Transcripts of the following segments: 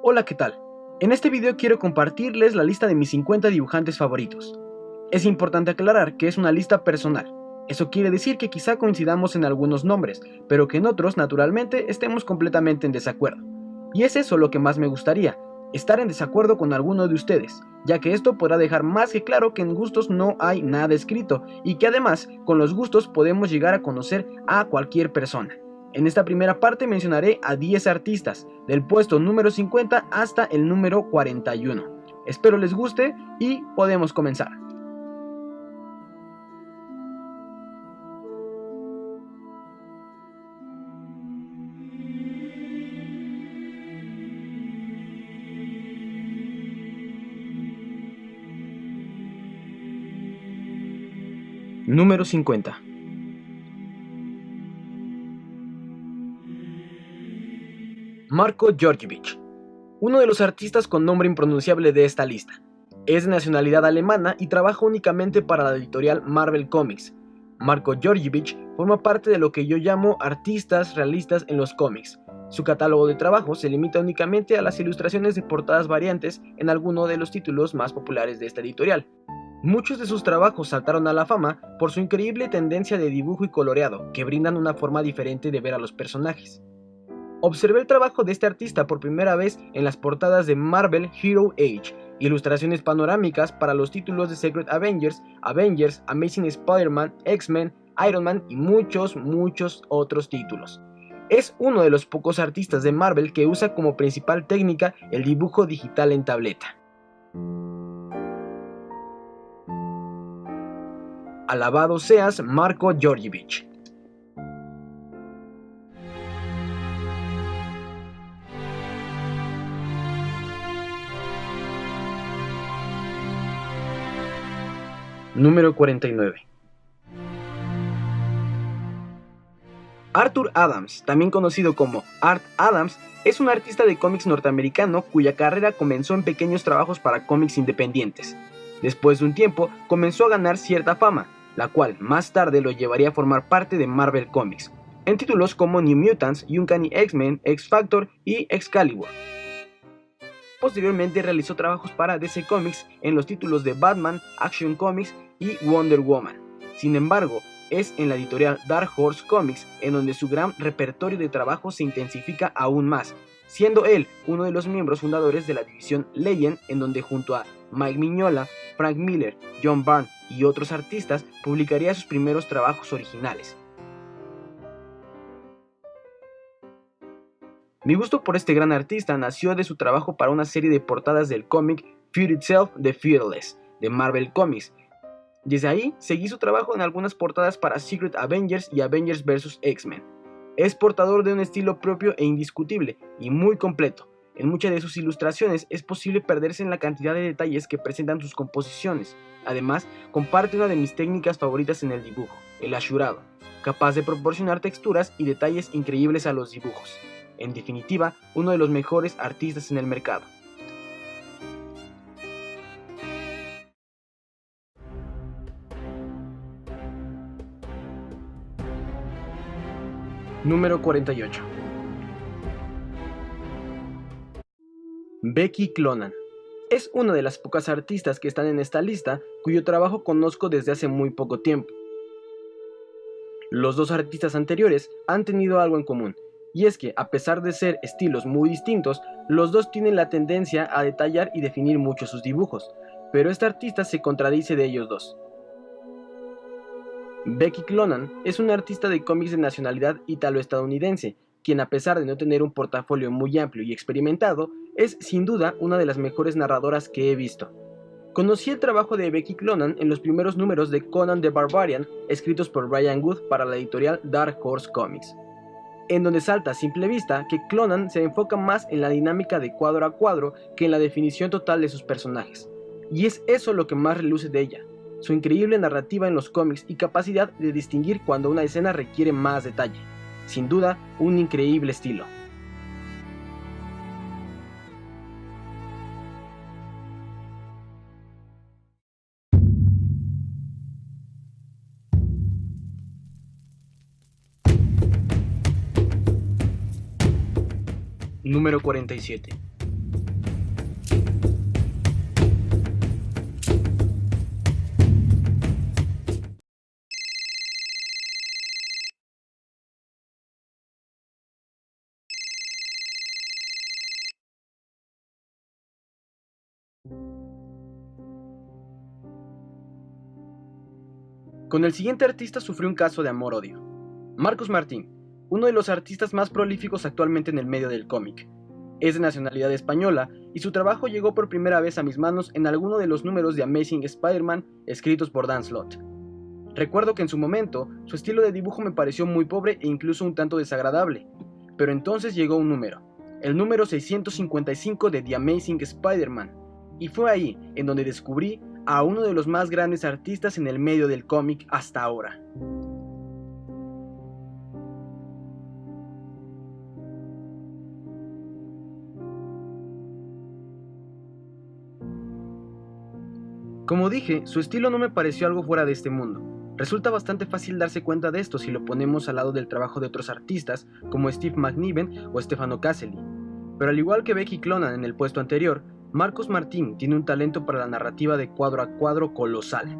Hola, ¿qué tal? En este video quiero compartirles la lista de mis 50 dibujantes favoritos. Es importante aclarar que es una lista personal. Eso quiere decir que quizá coincidamos en algunos nombres, pero que en otros, naturalmente, estemos completamente en desacuerdo. Y es eso lo que más me gustaría, estar en desacuerdo con alguno de ustedes, ya que esto podrá dejar más que claro que en gustos no hay nada escrito, y que además, con los gustos podemos llegar a conocer a cualquier persona. En esta primera parte mencionaré a 10 artistas, del puesto número 50 hasta el número 41. Espero les guste y podemos comenzar. Número 50. Marko Djordjevic, uno de los artistas con nombre impronunciable de esta lista. Es de nacionalidad alemana y trabaja únicamente para la editorial Marvel Comics. Marko Djordjevic forma parte de lo que yo llamo artistas realistas en los cómics. Su catálogo de trabajo se limita únicamente a las ilustraciones de portadas variantes en alguno de los títulos más populares de esta editorial. Muchos de sus trabajos saltaron a la fama por su increíble tendencia de dibujo y coloreado, que brindan una forma diferente de ver a los personajes. Observé el trabajo de este artista por primera vez en las portadas de Marvel Hero Age, ilustraciones panorámicas para los títulos de Secret Avengers, Avengers, Amazing Spider-Man, X-Men, Iron Man y muchos otros títulos. Es uno de los pocos artistas de Marvel que usa como principal técnica el dibujo digital en tableta. Alabado seas, Marko Djordjevic. Número 49. Arthur Adams, también conocido como Art Adams, es un artista de cómics norteamericano cuya carrera comenzó en pequeños trabajos para cómics independientes. Después de un tiempo, comenzó a ganar cierta fama, la cual más tarde lo llevaría a formar parte de Marvel Comics, en títulos como New Mutants, Uncanny X-Men, X-Factor y Excalibur. Posteriormente realizó trabajos para DC Comics en los títulos de Batman, Action Comics y Wonder Woman. Sin embargo, es en la editorial Dark Horse Comics en donde su gran repertorio de trabajo se intensifica aún más, siendo él uno de los miembros fundadores de la división Legend, en donde junto a Mike Mignola, Frank Miller, John Byrne y otros artistas publicaría sus primeros trabajos originales. Mi gusto por este gran artista nació de su trabajo para una serie de portadas del cómic Fear Itself The Fearless de Marvel Comics. Desde ahí seguí su trabajo en algunas portadas para Secret Avengers y Avengers vs. X-Men. Es portador de un estilo propio e indiscutible y muy completo. En muchas de sus ilustraciones es posible perderse en la cantidad de detalles que presentan sus composiciones. Además, comparte una de mis técnicas favoritas en el dibujo, el ashurado, capaz de proporcionar texturas y detalles increíbles a los dibujos. En definitiva, uno de los mejores artistas en el mercado. Número 48. Becky Cloonan. Es una de las pocas artistas que están en esta lista cuyo trabajo conozco desde hace muy poco tiempo. Los dos artistas anteriores han tenido algo en común, y es que, a pesar de ser estilos muy distintos, los dos tienen la tendencia a detallar y definir mucho sus dibujos, pero este artista se contradice de ellos dos. Becky Cloonan es una artista de cómics de nacionalidad italo-estadounidense, quien a pesar de no tener un portafolio muy amplio y experimentado, es sin duda una de las mejores narradoras que he visto. Conocí el trabajo de Becky Cloonan en los primeros números de Conan the Barbarian, escritos por Brian Wood para la editorial Dark Horse Comics, en donde salta a simple vista que Cloonan se enfoca más en la dinámica de cuadro a cuadro que en la definición total de sus personajes. Y es eso lo que más reluce de ella, su increíble narrativa en los cómics y capacidad de distinguir cuando una escena requiere más detalle. Sin duda, un increíble estilo. Número 47. Con el siguiente artista sufrió un caso de amor-odio. Marcos Martín, uno de los artistas más prolíficos actualmente en el medio del cómic. Es de nacionalidad española y su trabajo llegó por primera vez a mis manos en alguno de los números de Amazing Spider-Man escritos por Dan Slott. Recuerdo que en su momento su estilo de dibujo me pareció muy pobre e incluso un tanto desagradable, pero entonces llegó un número, el número 655 de The Amazing Spider-Man, y fue ahí en donde descubrí a uno de los más grandes artistas en el medio del cómic hasta ahora. Como dije, su estilo no me pareció algo fuera de este mundo. Resulta bastante fácil darse cuenta de esto si lo ponemos al lado del trabajo de otros artistas como Steve McNiven o Stefano Caselli. Pero al igual que Becky Cloonan en el puesto anterior, Marcos Martín tiene un talento para la narrativa de cuadro a cuadro colosal.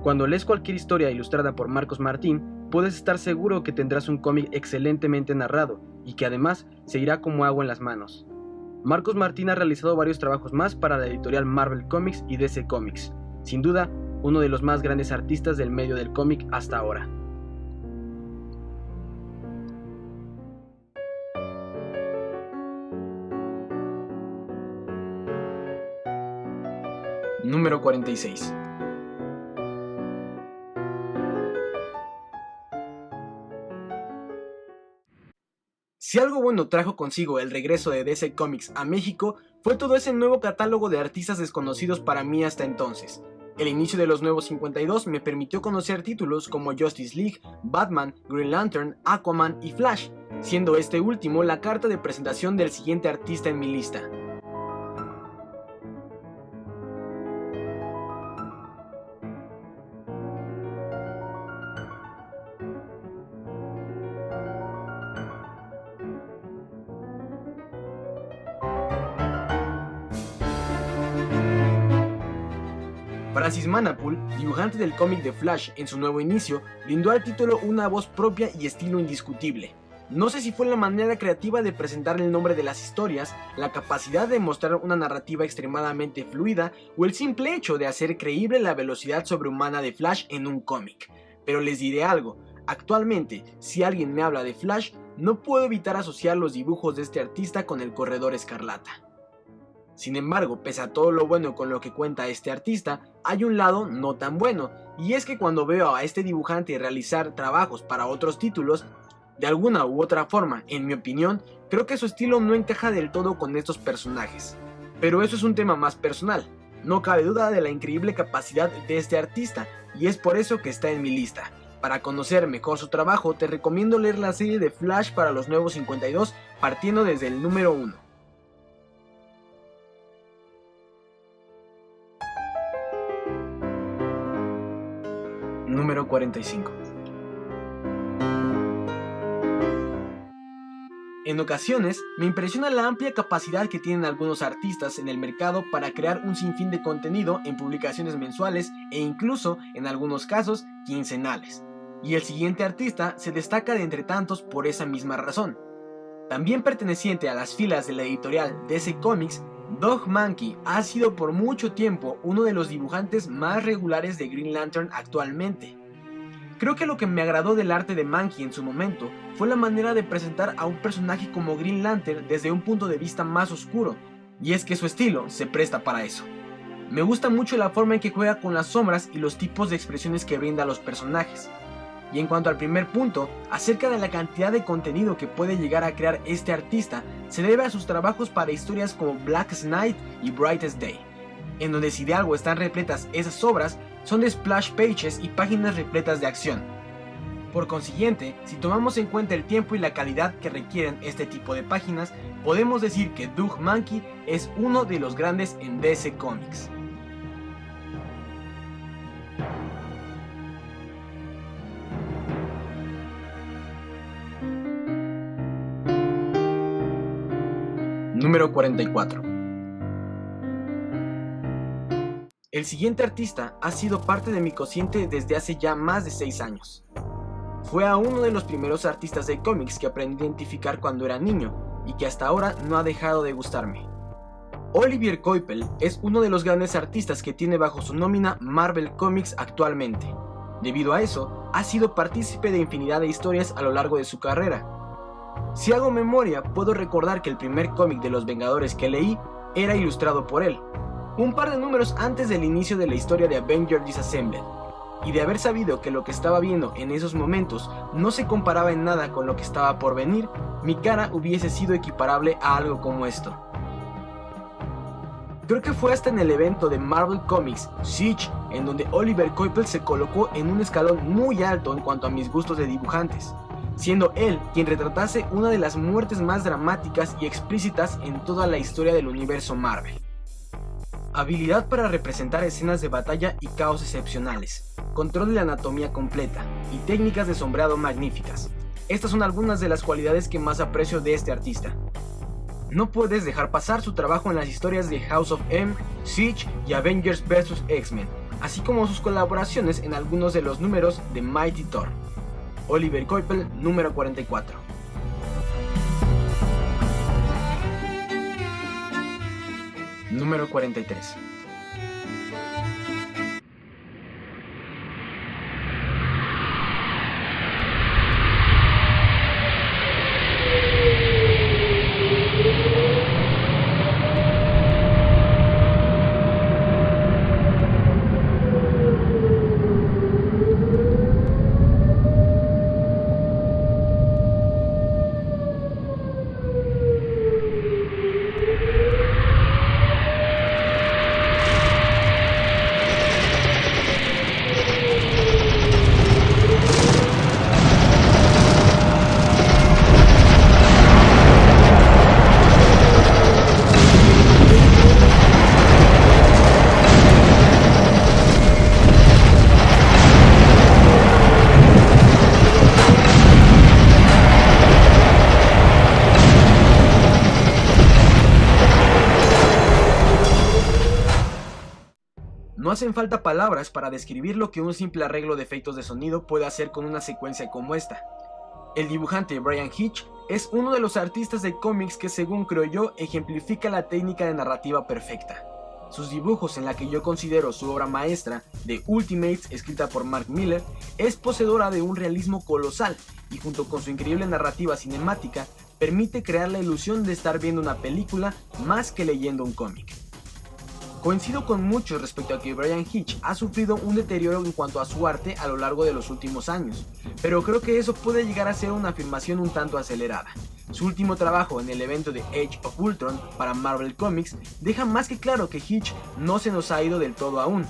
Cuando lees cualquier historia ilustrada por Marcos Martín, puedes estar seguro que tendrás un cómic excelentemente narrado y que además se irá como agua en las manos. Marcos Martín ha realizado varios trabajos más para la editorial Marvel Comics y DC Comics, sin duda uno de los más grandes artistas del medio del cómic hasta ahora. Número 46. Si algo bueno trajo consigo el regreso de DC Comics a México, fue todo ese nuevo catálogo de artistas desconocidos para mí hasta entonces. El inicio de los nuevos 52 me permitió conocer títulos como Justice League, Batman, Green Lantern, Aquaman y Flash, siendo este último la carta de presentación del siguiente artista en mi lista. Francis Manapul, dibujante del cómic de Flash en su nuevo inicio, brindó al título una voz propia y estilo indiscutible. No sé si fue la manera creativa de presentar el nombre de las historias, la capacidad de mostrar una narrativa extremadamente fluida o el simple hecho de hacer creíble la velocidad sobrehumana de Flash en un cómic. Pero les diré algo, actualmente si alguien me habla de Flash, no puedo evitar asociar los dibujos de este artista con el Corredor Escarlata. Sin embargo, pese a todo lo bueno con lo que cuenta este artista, hay un lado no tan bueno, y es que cuando veo a este dibujante realizar trabajos para otros títulos, de alguna u otra forma, en mi opinión, creo que su estilo no encaja del todo con estos personajes. Pero eso es un tema más personal, no cabe duda de la increíble capacidad de este artista, y es por eso que está en mi lista. Para conocer mejor su trabajo, te recomiendo leer la serie de Flash para los nuevos 52, partiendo desde el número 1. Número 45. En ocasiones, me impresiona la amplia capacidad que tienen algunos artistas en el mercado para crear un sinfín de contenido en publicaciones mensuales e incluso, en algunos casos, quincenales. Y el siguiente artista se destaca de entre tantos por esa misma razón. También perteneciente a las filas de la editorial DC Comics, Doug Mahnke ha sido por mucho tiempo uno de los dibujantes más regulares de Green Lantern actualmente. Creo que lo que me agradó del arte de Mahnke en su momento fue la manera de presentar a un personaje como Green Lantern desde un punto de vista más oscuro, y es que su estilo se presta para eso. Me gusta mucho la forma en que juega con las sombras y los tipos de expresiones que brinda a los personajes. Y en cuanto al primer punto, acerca de la cantidad de contenido que puede llegar a crear este artista, se debe a sus trabajos para historias como Blackest Night y Brightest Day, en donde si de algo están repletas esas obras, son de splash pages y páginas repletas de acción. Por consiguiente, si tomamos en cuenta el tiempo y la calidad que requieren este tipo de páginas, podemos decir que Doug Mahnke es uno de los grandes en DC Comics. Número 44. El siguiente artista ha sido parte de mi cociente desde hace ya más de 6 años. Fue a uno de los primeros artistas de cómics que aprendí a identificar cuando era niño y que hasta ahora no ha dejado de gustarme. Olivier Coipel es uno de los grandes artistas que tiene bajo su nómina Marvel Comics actualmente. Debido a eso, ha sido partícipe de infinidad de historias a lo largo de su carrera. Si hago memoria, puedo recordar que el primer cómic de los Vengadores que leí era ilustrado por él, un par de números antes del inicio de la historia de Avengers Disassembled, y de haber sabido que lo que estaba viendo en esos momentos no se comparaba en nada con lo que estaba por venir, mi cara hubiese sido equiparable a algo como esto. Creo que fue hasta en el evento de Marvel Comics Siege en donde Olivier Coipel se colocó en un escalón muy alto en cuanto a mis gustos de dibujantes, siendo él quien retratase una de las muertes más dramáticas y explícitas en toda la historia del universo Marvel. Habilidad para representar escenas de batalla y caos excepcionales, control de la anatomía completa y técnicas de sombreado magníficas. Estas son algunas de las cualidades que más aprecio de este artista. No puedes dejar pasar su trabajo en las historias de House of M, Siege y Avengers vs X-Men, así como sus colaboraciones en algunos de los números de Mighty Thor. Olivier Coipel, número 44. Número 43. No hacen falta palabras para describir lo que un simple arreglo de efectos de sonido puede hacer con una secuencia como esta. El dibujante Bryan Hitch es uno de los artistas de cómics que, según creo yo, ejemplifica la técnica de narrativa perfecta. Sus dibujos, en la que yo considero su obra maestra, The Ultimates, escrita por Mark Millar, es poseedora de un realismo colosal y, junto con su increíble narrativa cinemática, permite crear la ilusión de estar viendo una película más que leyendo un cómic. Coincido con muchos respecto a que Bryan Hitch ha sufrido un deterioro en cuanto a su arte a lo largo de los últimos años, pero creo que eso puede llegar a ser una afirmación un tanto acelerada. Su último trabajo en el evento de Age of Ultron para Marvel Comics deja más que claro que Hitch no se nos ha ido del todo aún.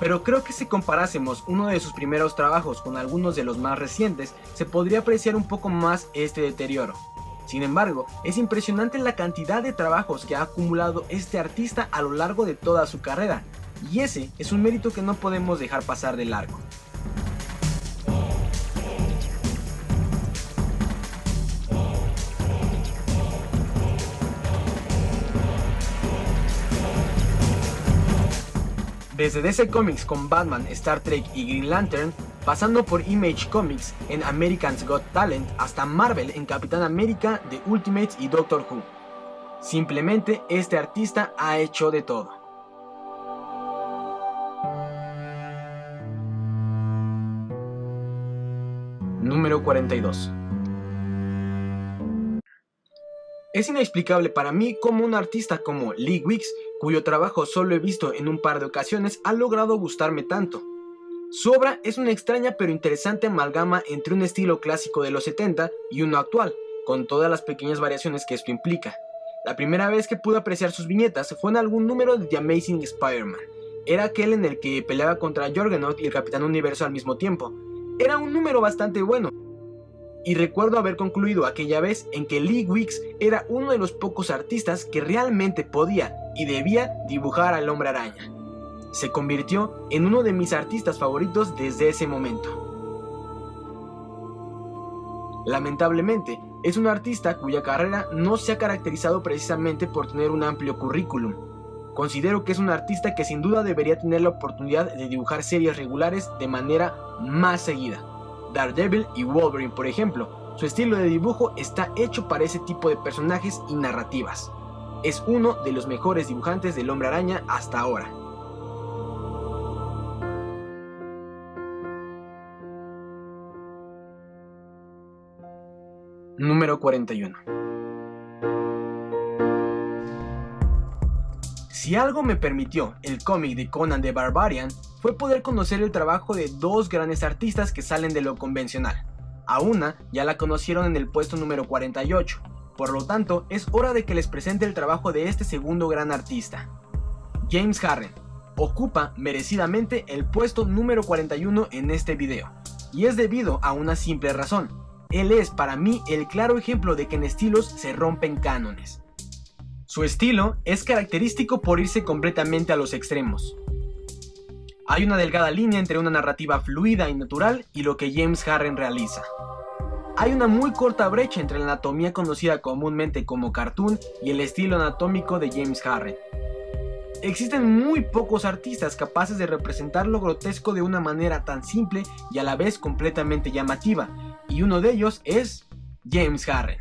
Pero creo que si comparásemos uno de sus primeros trabajos con algunos de los más recientes, se podría apreciar un poco más este deterioro. Sin embargo, es impresionante la cantidad de trabajos que ha acumulado este artista a lo largo de toda su carrera, y ese es un mérito que no podemos dejar pasar de largo. Desde DC Comics con Batman, Star Trek y Green Lantern, pasando por Image Comics en America's Got Talent, hasta Marvel en Capitán América, The Ultimates y Doctor Who. Simplemente este artista ha hecho de todo. Número 42. Es inexplicable para mí cómo un artista como Lee Weeks, cuyo trabajo solo he visto en un par de ocasiones, ha logrado gustarme tanto. Su obra es una extraña pero interesante amalgama entre un estilo clásico de los 70 y uno actual, con todas las pequeñas variaciones que esto implica. La primera vez que pude apreciar sus viñetas fue en algún número de The Amazing Spider-Man. Era aquel en el que peleaba contra Juggernaut y el Capitán Universo al mismo tiempo. Era un número bastante bueno. Y recuerdo haber concluido aquella vez en que Lee Weeks era uno de los pocos artistas que realmente podía y debía dibujar al Hombre Araña. Se convirtió en uno de mis artistas favoritos desde ese momento. Lamentablemente, es un artista cuya carrera no se ha caracterizado precisamente por tener un amplio currículum. Considero que es un artista que sin duda debería tener la oportunidad de dibujar series regulares de manera más seguida. Daredevil y Wolverine, por ejemplo, su estilo de dibujo está hecho para ese tipo de personajes y narrativas. Es uno de los mejores dibujantes del Hombre Araña hasta ahora. Número 41. Si algo me permitió el cómic de Conan the Barbarian fue poder conocer el trabajo de dos grandes artistas que salen de lo convencional. A una ya la conocieron en el puesto número 48, por lo tanto es hora de que les presente el trabajo de este segundo gran artista. James Harren ocupa merecidamente el puesto número 41 en este video, y es debido a una simple razón: él es para mí el claro ejemplo de que en estilos se rompen cánones. Su estilo es característico por irse completamente a los extremos. Hay una delgada línea entre una narrativa fluida y natural y lo que James Harren realiza. Hay una muy corta brecha entre la anatomía conocida comúnmente como cartoon y el estilo anatómico de James Harren. Existen muy pocos artistas capaces de representar lo grotesco de una manera tan simple y a la vez completamente llamativa, y uno de ellos es James Harren.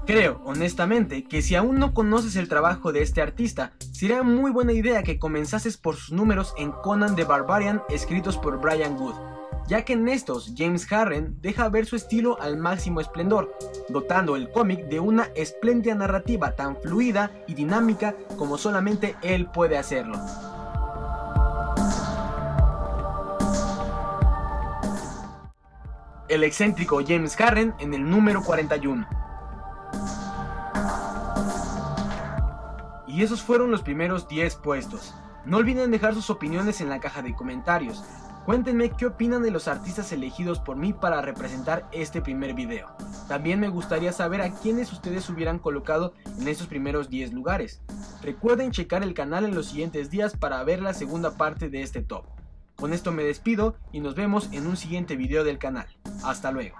Creo, honestamente, que si aún no conoces el trabajo de este artista, sería muy buena idea que comenzases por sus números en Conan the Barbarian escritos por Brian Wood, ya que en estos James Harren deja ver su estilo al máximo esplendor, dotando el cómic de una espléndida narrativa tan fluida y dinámica como solamente él puede hacerlo. El excéntrico James Harren en el número 41. Y esos fueron los primeros 10 puestos. No olviden dejar sus opiniones en la caja de comentarios. Cuéntenme qué opinan de los artistas elegidos por mí para representar este primer video. También me gustaría saber a quiénes ustedes hubieran colocado en esos primeros 10 lugares. Recuerden checar el canal en los siguientes días para ver la segunda parte de este top. Con esto me despido y nos vemos en un siguiente video del canal. Hasta luego.